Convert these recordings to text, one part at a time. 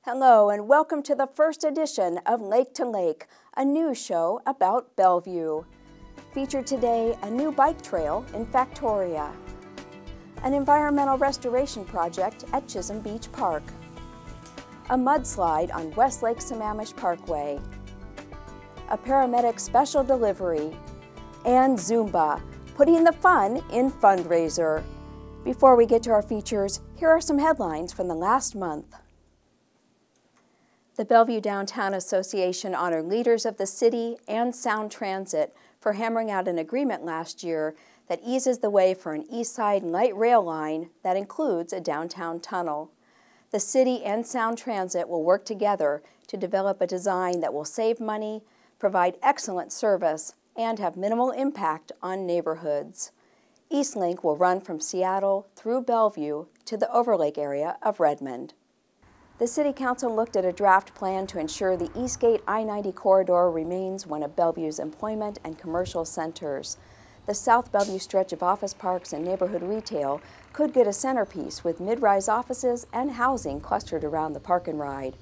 Hello and welcome to the first edition of Lake to Lake, a news show about Bellevue. Featured today, a new bike trail in Factoria, an environmental restoration project at Chisholm Beach Park, a mudslide on West Lake Sammamish Parkway, a paramedic special delivery, and Zumba, putting the fun in fundraiser. Before we get to our features, here are some headlines from the last month. The Bellevue Downtown Association honored leaders of the city and Sound Transit for hammering out an agreement last year that eases the way for an East Side light rail line that includes a downtown tunnel. The city and Sound Transit will work together to develop a design that will save money, provide excellent service, and have minimal impact on neighborhoods. EastLink will run from Seattle through Bellevue to the Overlake area of Redmond. The City Council looked at a draft plan to ensure the Eastgate I-90 corridor remains one of Bellevue's employment and commercial centers. The South Bellevue stretch of office parks and neighborhood retail could get a centerpiece with mid-rise offices and housing clustered around the park and ride.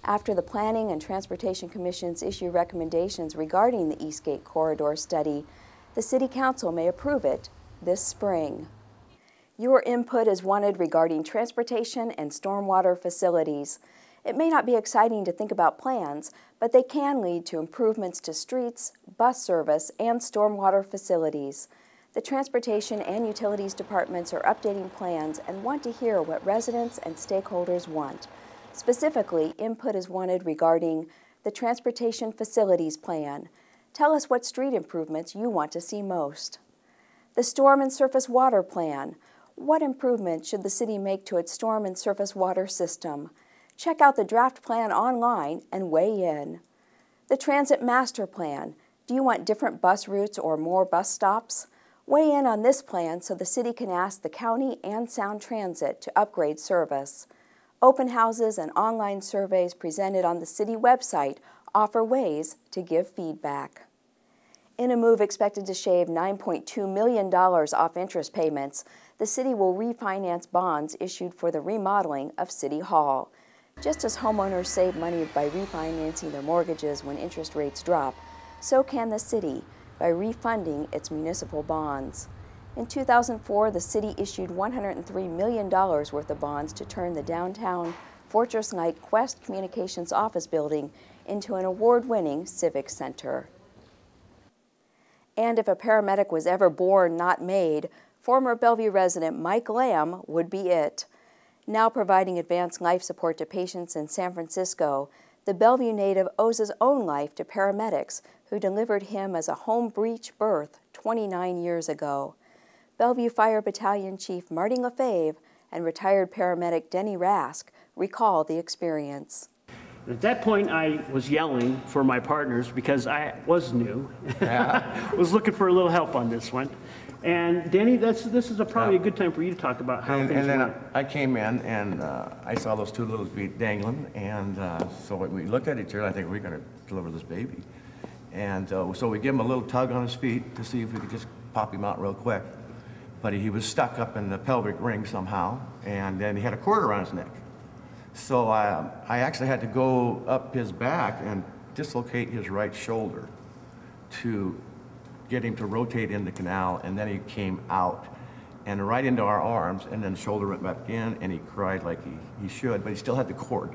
After the Planning and Transportation Commissions issue recommendations regarding the Eastgate corridor study, the City Council may approve it this spring. Your input is wanted regarding transportation and stormwater facilities. It may not be exciting to think about plans, but they can lead to improvements to streets, bus service, and stormwater facilities. The Transportation and Utilities Departments are updating plans and want to hear what residents and stakeholders want. Specifically, input is wanted regarding the Transportation Facilities Plan. Tell us what street improvements you want to see most. The Storm and Surface Water Plan. What improvements should the city make to its storm and surface water system? Check out the draft plan online and weigh in. The Transit Master Plan. Do you want different bus routes or more bus stops? Weigh in on this plan so the city can ask the county and Sound Transit to upgrade service. Open houses and online surveys presented on the city website offer ways to give feedback. In a move expected to shave $9.2 million off interest payments, the city will refinance bonds issued for the remodeling of City Hall. Just as homeowners save money by refinancing their mortgages when interest rates drop, so can the city by refunding its municipal bonds. In 2004, the city issued $103 million worth of bonds to turn the downtown fortress-like Quest Communications office building into an award-winning civic center. And if a paramedic was ever born, not made, former Bellevue resident Mike Lamb would be it. Now providing advanced life support to patients in San Francisco, the Bellevue native owes his own life to paramedics who delivered him as a home breech birth 29 years ago. Bellevue Fire Battalion Chief Marty Lefebvre and retired paramedic Denny Rask recall the experience. At that point, I was yelling for my partners because I was new. Yeah. Was looking for a little help on this one. And Danny, this is probably a good time for you to talk about how things went. And then I came in and I saw those two little feet dangling, and so we looked at each other. I think we're going to deliver this baby, and so we give him a little tug on his feet to see if we could just pop him out real quick. But he was stuck up in the pelvic ring somehow, and then he had a cord around his neck. So I actually had to go up his back and dislocate his right shoulder to get him to rotate in the canal, and then he came out and right into our arms, and then the shoulder went back in, and he cried like he should, but he still had the cord,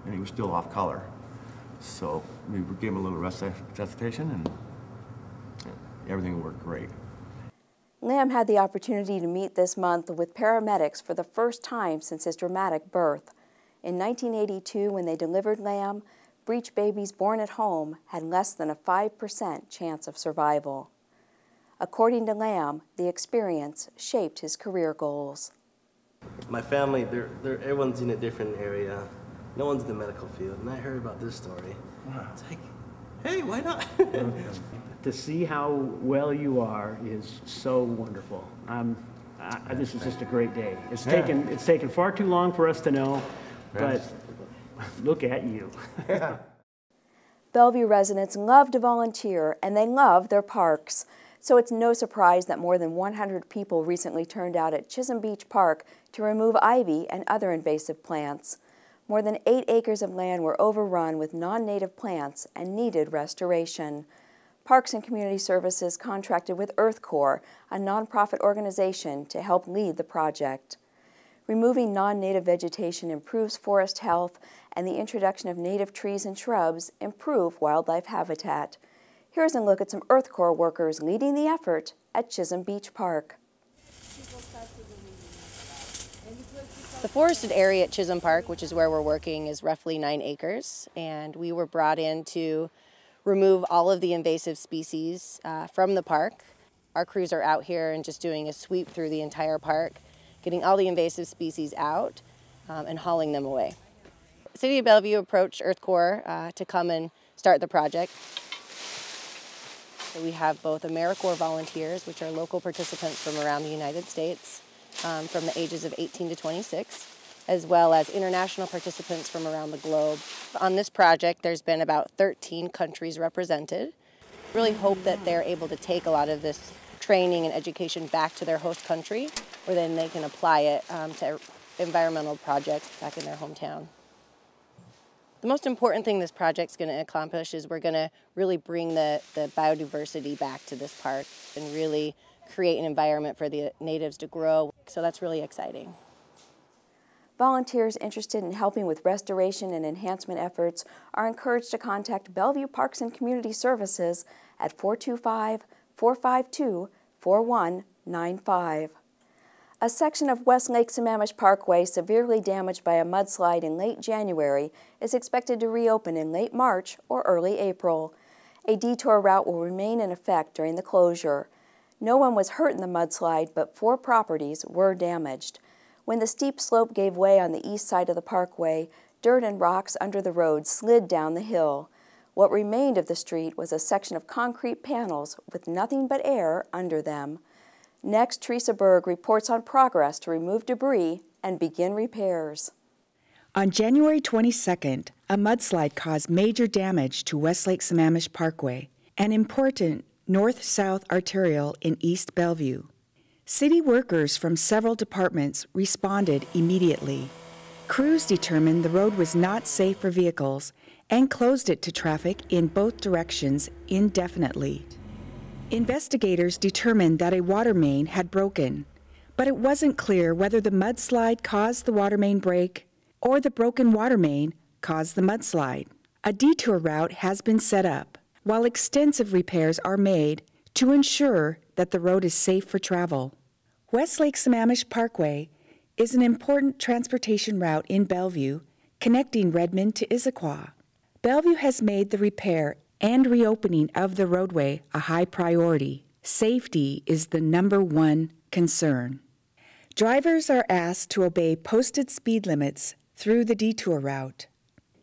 and he was still off color. So we gave him a little resuscitation, and everything worked great. Lamb had the opportunity to meet this month with paramedics for the first time since his dramatic birth. In 1982, when they delivered Lamb, breech babies born at home had less than a 5% chance of survival. According to Lamb, the experience shaped his career goals. My family, everyone's in a different area. No one's in the medical field, and I heard about this story. Wow. It's like, hey, why not? To see how well you are is so wonderful. This is just a great day. It's taken far too long for us to know, but look at you. Bellevue residents love to volunteer, and they love their parks. So it's no surprise that more than 100 people recently turned out at Chisholm Beach Park to remove ivy and other invasive plants. More than 8 acres of land were overrun with non-native plants and needed restoration. Parks and Community Services contracted with Earth Corps, a nonprofit organization, to help lead the project. Removing non-native vegetation improves forest health, and the introduction of native trees and shrubs improve wildlife habitat. Here's a look at some Earth Corps workers leading the effort at Chisholm Beach Park. The forested area at Chisholm Park, which is where we're working, is roughly 9 acres, and we were brought in to remove all of the invasive species from the park. Our crews are out here and just doing a sweep through the entire park, getting all the invasive species out and hauling them away. City of Bellevue approached Earth Corps to come and start the project. So we have both AmeriCorps volunteers, which are local participants from around the United States, from the ages of 18 to 26, as well as international participants from around the globe. On this project, there's been about 13 countries represented. Really hope that they're able to take a lot of this training and education back to their host country, where then they can apply it to environmental projects back in their hometown. The most important thing this project's going to accomplish is we're going to really bring the biodiversity back to this park and really create an environment for the natives to grow. So that's really exciting. Volunteers interested in helping with restoration and enhancement efforts are encouraged to contact Bellevue Parks and Community Services at 425-452-4195. A section of West Lake Sammamish Parkway severely damaged by a mudslide in late January is expected to reopen in late March or early April. A detour route will remain in effect during the closure. No one was hurt in the mudslide, but 4 properties were damaged. When the steep slope gave way on the east side of the parkway, dirt and rocks under the road slid down the hill. What remained of the street was a section of concrete panels with nothing but air under them. Next, Teresa Berg reports on progress to remove debris and begin repairs. On January 22nd, a mudslide caused major damage to Westlake Sammamish Parkway, an important north-south arterial in East Bellevue. City workers from several departments responded immediately. Crews determined the road was not safe for vehicles and closed it to traffic in both directions indefinitely. Investigators determined that a water main had broken, but it wasn't clear whether the mudslide caused the water main break or the broken water main caused the mudslide. A detour route has been set up, while extensive repairs are made to ensure that the road is safe for travel. Westlake Sammamish Parkway is an important transportation route in Bellevue, connecting Redmond to Issaquah. Bellevue has made the repair and reopening of the roadway a high priority. Safety is the #1 concern. Drivers are asked to obey posted speed limits through the detour route.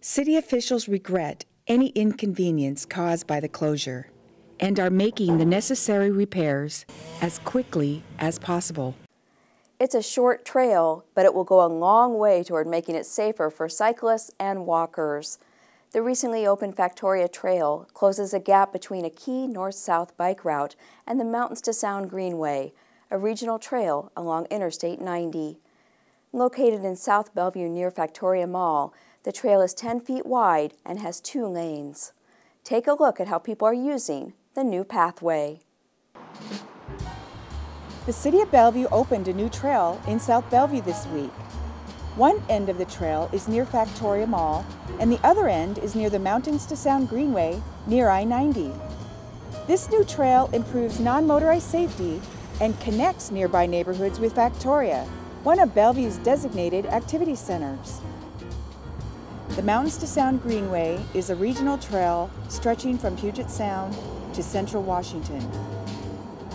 City officials regret any inconvenience caused by the closure and are making the necessary repairs as quickly as possible. It's a short trail, but it will go a long way toward making it safer for cyclists and walkers. The recently opened Factoria Trail closes a gap between a key north-south bike route and the Mountains to Sound Greenway, a regional trail along Interstate 90. Located in South Bellevue near Factoria Mall, the trail is 10 feet wide and has 2 lanes. Take a look at how people are using the new pathway. The City of Bellevue opened a new trail in South Bellevue this week. One end of the trail is near Factoria Mall, and the other end is near the Mountains to Sound Greenway near I-90. This new trail improves non-motorized safety and connects nearby neighborhoods with Factoria, one of Bellevue's designated activity centers. The Mountains to Sound Greenway is a regional trail stretching from Puget Sound to Central Washington.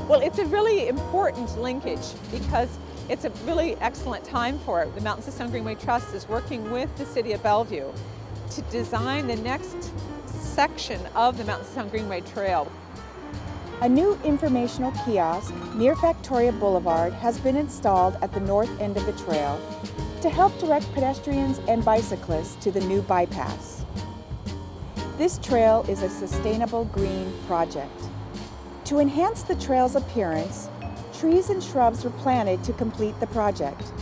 Well, it's a really important linkage because it's a really excellent time for it. The Mountains to Sound Greenway Trust is working with the City of Bellevue to design the next section of the Mountains to Sound Greenway Trail. A new informational kiosk near Factoria Boulevard has been installed at the north end of the trail to help direct pedestrians and bicyclists to the new bypass. This trail is a sustainable green project. To enhance the trail's appearance, trees and shrubs were planted to complete the project.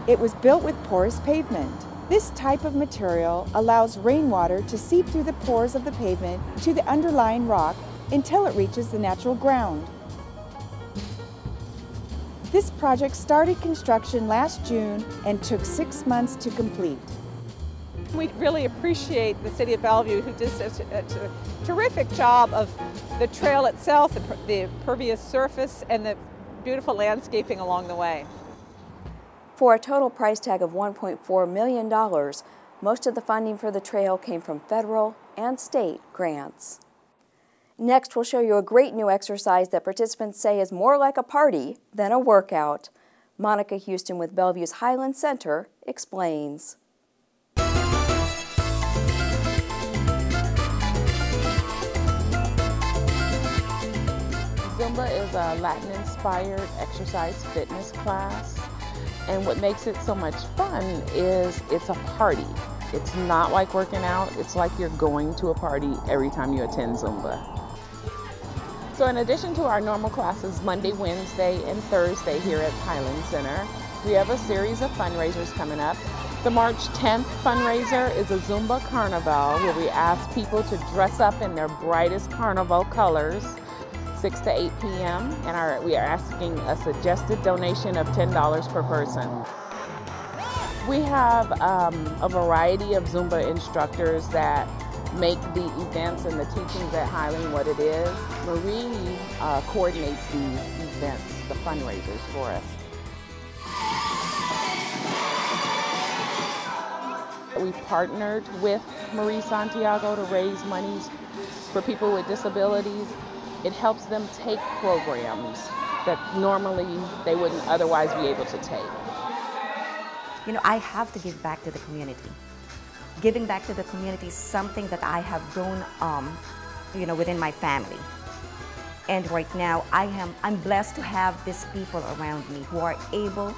It was built with porous pavement, This type of material allows rainwater to seep through the pores of the pavement to the underlying rock until it reaches the natural ground. This project started construction last June and took 6 months to complete. We really appreciate the City of Bellevue, who did such a terrific job of the trail itself, the pervious surface, and the beautiful landscaping along the way. For a total price tag of $1.4 million, most of the funding for the trail came from federal and state grants. Next, we'll show you a great new exercise that participants say is more like a party than a workout. Monica Houston with Bellevue's Highland Center explains. Zumba is a Latin-inspired exercise fitness class, and what makes it so much fun is it's a party. It's not like working out, it's like you're going to a party every time you attend Zumba. So in addition to our normal classes Monday, Wednesday, and Thursday here at Highland Center, we have a series of fundraisers coming up. The March 10th fundraiser is a Zumba Carnival, where we ask people to dress up in their brightest carnival colors, 6 to 8 p.m., and we are asking a suggested donation of $10 per person. We have a variety of Zumba instructors that make the events and the teachings at Highland what it is. Marie coordinates these events, the fundraisers for us. We partnered with Marie Santiago to raise monies for people with disabilities. It helps them take programs that normally they wouldn't otherwise be able to take. You know, I have to give back to the community. Giving back to the community is something that I have grown, within my family. And right now, I'm blessed to have these people around me who are able,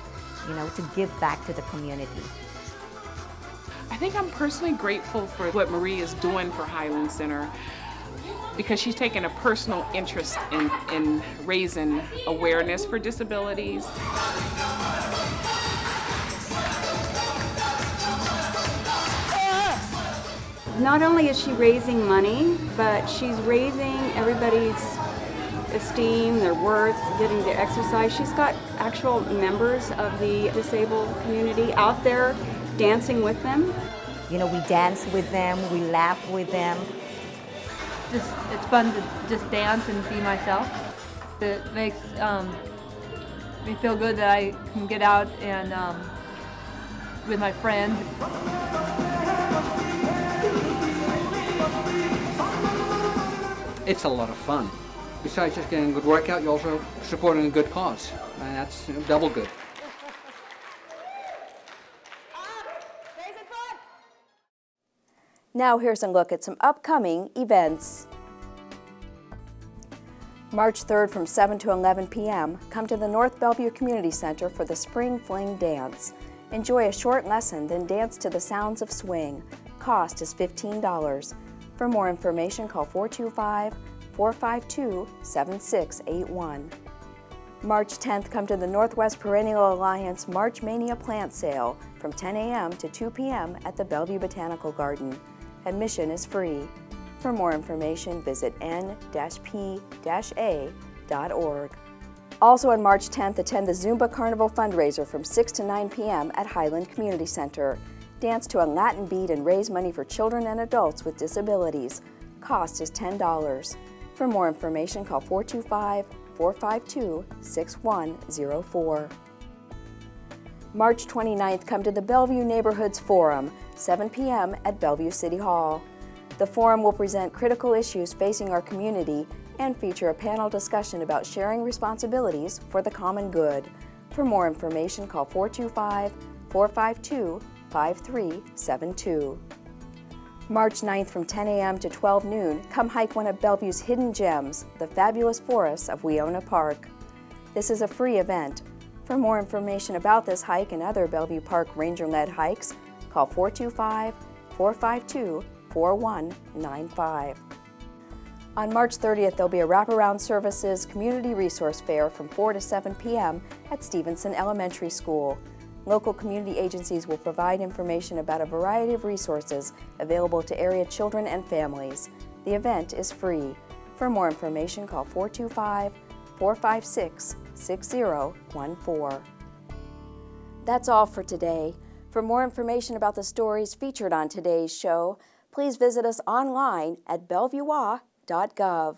to give back to the community. I think I'm personally grateful for what Marie is doing for Highland Center, because she's taken a personal interest in raising awareness for disabilities. Not only is she raising money, but she's raising everybody's esteem, their worth, getting to exercise. She's got actual members of the disabled community out there dancing with them. We dance with them, we laugh with them. It's fun to just dance and be myself. It makes me feel good that I can get out and with my friends. It's a lot of fun. Besides just getting a good workout, you're also supporting a good cause, and that's double good. Now here's a look at some upcoming events. March 3rd from 7 to 11 p.m., come to the North Bellevue Community Center for the Spring Fling Dance. Enjoy a short lesson, then dance to the sounds of swing. Cost is $15. For more information, call 425-452-7681. March 10th, come to the Northwest Perennial Alliance March Mania Plant Sale from 10 a.m. to 2 p.m. at the Bellevue Botanical Garden. Admission is free. For more information, visit n-p-a.org. Also on March 10th, attend the Zumba Carnival fundraiser from 6 to 9 p.m. at Highland Community Center. Dance to a Latin beat and raise money for children and adults with disabilities. Cost is $10. For more information, call 425-452-6104. March 29th, come to the Bellevue Neighborhoods Forum, 7 p.m. at Bellevue City Hall. The forum will present critical issues facing our community and feature a panel discussion about sharing responsibilities for the common good. For more information, call 425-452-5372. March 9th from 10 a.m. to 12 noon, come hike one of Bellevue's hidden gems, the fabulous forests of Weona Park. This is a free event. For more information about this hike and other Bellevue Park Ranger-led hikes, call 425-452-4195. On March 30th, there'll be a Wraparound Services Community Resource Fair from 4 to 7 p.m. at Stevenson Elementary School. Local community agencies will provide information about a variety of resources available to area children and families. The event is free. For more information, call 425-456-6014. That's all for today. For more information about the stories featured on today's show, please visit us online at bellevuewa.gov.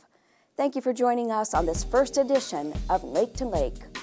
Thank you for joining us on this first edition of Lake to Lake.